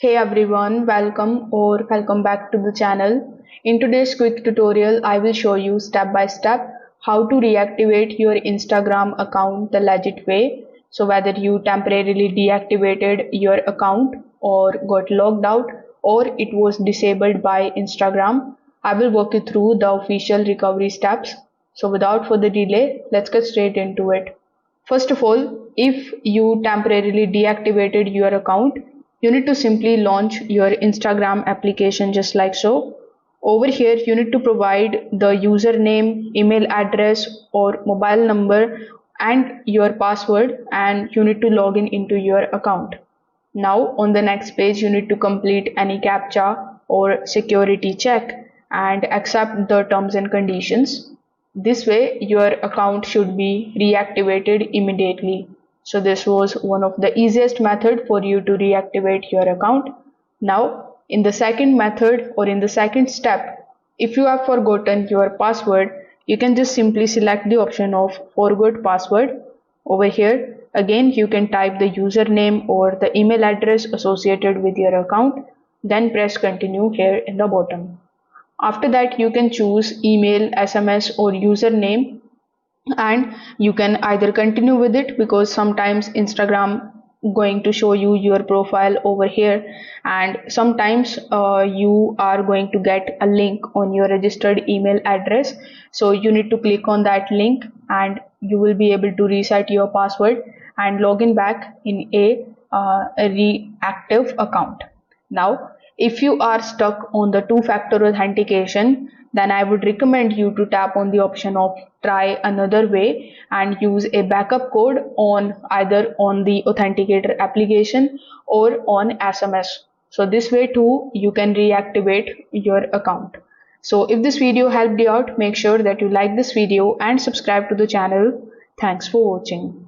Hey everyone, welcome back to the channel. In today's quick tutorial, I will show you step by step how to reactivate your Instagram account the legit way. So whether you temporarily deactivated your account or got logged out or it was disabled by Instagram, I will walk you through the official recovery steps. So without further delay, let's get straight into it. First of all, if you temporarily deactivated your account, you need to simply launch your Instagram application just like so. Over here, you need to provide the username, email address, or mobile number and your password, and you need to log in into your account. Now, on the next page, you need to complete any CAPTCHA or security check and accept the terms and conditions. This way, your account should be reactivated immediately. So this was one of the easiest method for you to reactivate your account. Now, in the second method or in the second step, if you have forgotten your password, you can just simply select the option of forgot password. Over here, again you can type the username or the email address associated with your account, then press continue here in the bottom. After that, you can choose email, SMS, or username, and you can either continue with it because sometimes Instagram going to show you your profile over here, and sometimes you are going to get a link on your registered email address, so you need to click on that link and you will be able to reset your password and log in back in a reactive account. Now, if you are stuck on the two-factor authentication, then I would recommend you to tap on the option of try another way and use a backup code on either on the authenticator application or on SMS. So this way too you can reactivate your account. So if this video helped you out, make sure that you like this video and subscribe to the channel. Thanks for watching.